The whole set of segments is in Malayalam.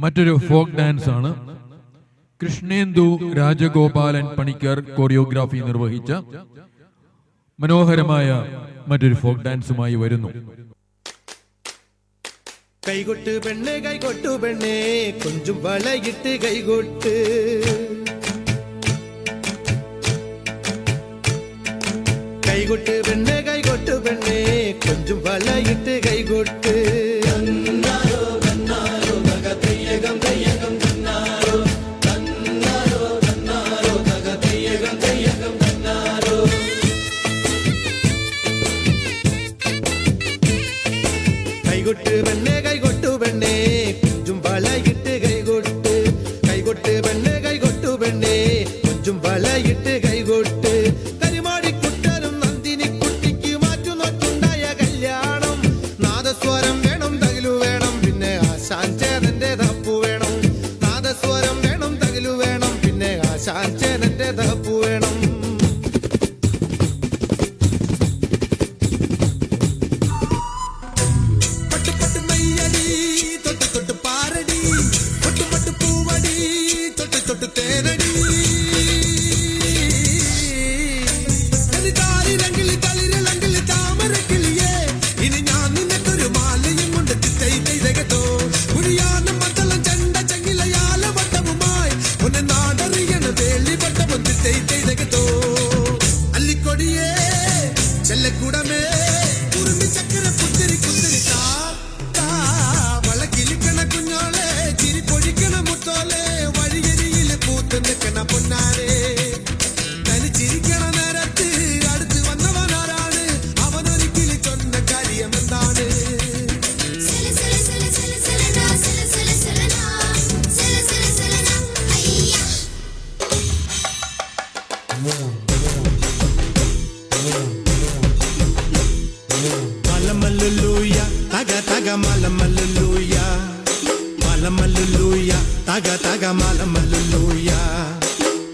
മറ്റൊരു ഫോക്ക് ഡാൻസ് ആണ്. കൃഷ്ണേന്ദു രാജഗോപാലൻ പണിക്കർ കോറിയോഗ്രാഫി നിർവഹിച്ച മനോഹരമായ മറ്റൊരു ഫോക്ക് ഡാൻസുമായി വരുന്നു. കൈകൊട്ട് പെണ്ണേ കൈകൊട്ടു പെണ്ണേ കൊഞ്ചും വളയിട്ട് കൈകൊട്ട്, കൈകൊട്ട് പെണ്ണേ കൈകൊട്ടു പെണ്ണേ കൊഞ്ചും വളയിട്ട് കൈകൊട്ട്. കൈകൊട്ട് പെണ്ണേ കൈകൊട്ടു പെണ്ണേ കൊഞ്ചും വളയിട്ട് കൈകൊട്ട്, കൈകൊട്ട് പെണ്ണേ കൈകൊട്ടു പെണ്ണേ കൊഞ്ചും വളയിട്ട് കൈകൊട്ട്. കരിമാടിക്കുട്ടനും നന്ദിനി കുട്ടിക്ക് മാറ്റുനോറ്റുണ്ടായ കല്യാണം. നാദസ്വരം വേണം തകിലു വേണം പിന്നെ ആശാൻ ചേതന്റെ തപ്പു വേണം. നാദസ്വരം വേണം തകിലു വേണം പിന്നെ ആശാൻ ചേതന്റെ തപ്പു വേണം.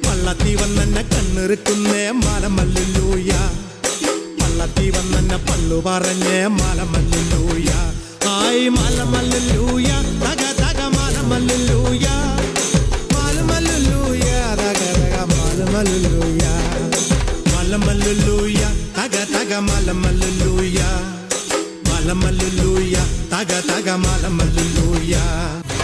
പള്ളത്തി വന്നെ കണ്ണിറുക്കുന്നേ മാലമല്ലൂയ, പള്ളത്തി വന്നെ പള്ളു പറഞ്ഞേ മാലമല്ലൂയ. ആയി മാലമല്ലൂയ തക തക മാലമല്ലൂയ, മാലമല്ലൂയ തക തക മാലമല്ലൂയ, മാലമല്ലൂയ തക തക മാലമല്ലൂയ, മാലമല്ലൂയ തക തക മാലമല്ലൂയ.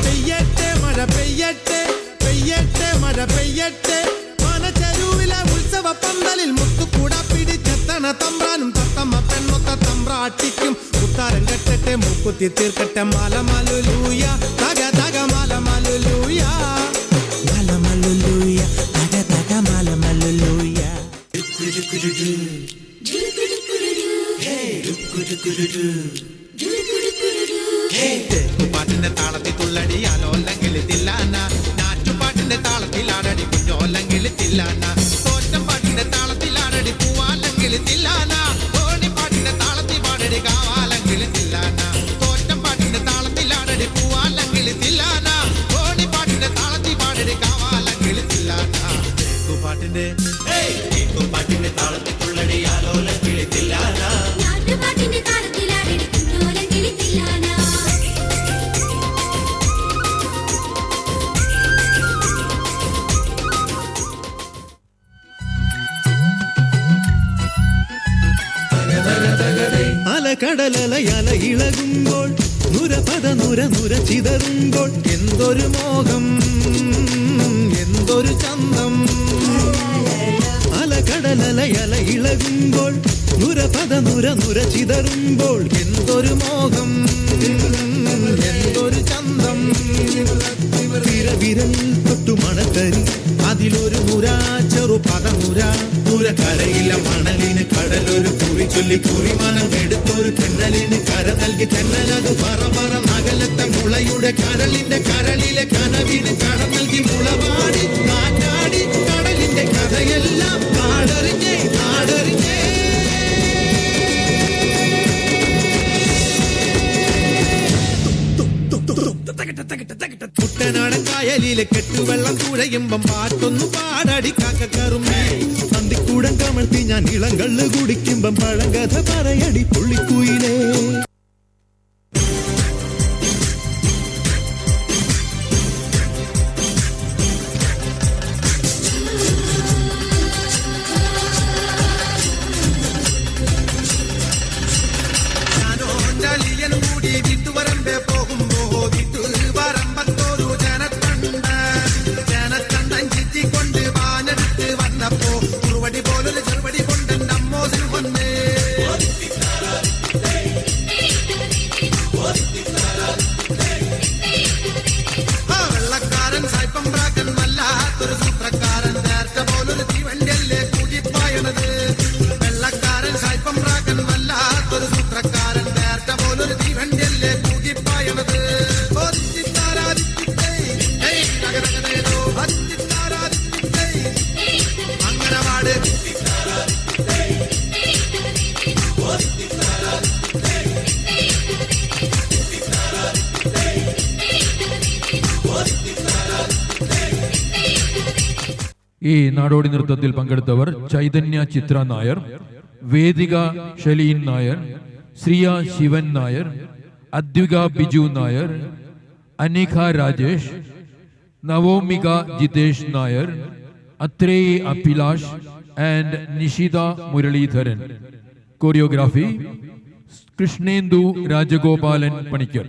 പെയ്യട്ടെ മഴ പെയ്യട്ടെ പെയ്യട്ടെ മഴ പെയ്യട്ടെ, മനച്ചെരുവിലെ ഉത്സവ പന്തലിൽ മുത്തുകൂട പിടിച്ചെത്തണ തമ്പ്രാനും തത്തമ്മ പെണ്ണൊത്ത തമ്പ്രാട്ടിക്കും ഉത്താരം കെട്ടട്ടെ മൂക്കുത്തി തീർക്കട്ടെ മാലമല്ലൂയ തക തക മാലമല്ലൂയ, മാലമല്ലൂയ തക തക മാലമല്ലൂയ. പാട്ടിന്റെ താളത്തിൽ തുള്ളടിയാലോ അല്ലെങ്കിൽ തില്ലാന, നാറ്റുപാട്ടിന്റെ താളത്തിലാടടി കുഞ്ഞോ അല്ലെങ്കിൽ തില്ലാന, തോറ്റം പാട്ടിന്റെ താളത്തിലാടടി പൂവാല്ലെങ്കിൽ തില്ലാന, ഓണിപ്പാട്ടിന്റെ താളത്തിൽ പാടടി കാവാല്ലെങ്കിൽ തില്ലാന, തോറ്റം പാട്ടിന്റെ താളത്തിലാടടി പൂവാല്ലെങ്കിൽ തില്ലാന, ഓണിപ്പാട്ടിന്റെ താളത്തിൽ പാടടി കാവാല്ലെങ്കിൽ തില്ലാന. പാട്ടിന്റെ പാട്ടിന്റെ താളത്തിൽ തുള്ളടിയാലോ അല്ലെങ്കിൽ തില്ലാന, നാറ്റുപാട്ടിന്റെ താളത്തിലാടടി കുഞ്ഞോ അല്ലെങ്കിൽ തില്ലാന. കടലലയല ഇളകുമ്പോൾ നുരപദ നുര നുര ചിതറുമ്പോൾ എന്തൊരു മോഹം എന്തൊരു ചന്തം. അലകടലലയല ഇളകുമ്പോൾ നുരപദ നുര നുര ചിതറുമ്പോൾ എന്തൊരു മോഹം എന്തൊരു ചന്തം. വിരവിരൽ തൊട്ടു മണത്തരി അതിലൊരു നുര ചെറു പദമുര, നുരക്കരയില മണലിന് കടലൊരു കുറി ചൊല്ലി കുറിമനം എടുത്തൊരു തെന്നലിന് കര നൽകി തെന്നലത് പറ പറ നഗലത്തെ മുളയുടെ കരളിന്റെ കരളിലെ കനവിന് കട നൽകി മുളവാടി കാറ്റാടി കടലിന്റെ കഥയെല്ലാം കാടറിഞ്ഞേ കാടറിഞ്ഞേ. കുട്ടനാടൻ കായലിലെ കെട്ടുവെള്ളം തുഴയുമ്പം പാട്ടൊന്നു പാടടി കാക്കക്കറുമ്പേ, സന്ധിക്കൂടം കമഴ്ത്തി ഞാൻ ഇളം കള്ള് കുടിക്കുമ്പം പഴങ്കഥ പറയടി പുള്ളിക്കുയിലേ. ഈ നാടോടി നൃത്തത്തിൽ പങ്കെടുത്തവർ ചൈതന്യ ചിത്ര നായർ, വേദിക ഷലീൻ നായർ, ശ്രിയ ശിവൻ നായർ, അദ്വിക ബിജു നായർ, അനിഖ രാജേഷ്, നവോമിക ജിതേഷ് നായർ, അത്രേയി അഭിലാഷ് ആൻഡ് നിഷിത മുരളീധരൻ. കോറിയോഗ്രാഫി കൃഷ്ണേന്ദു രാജഗോപാലൻ പണിക്കർ.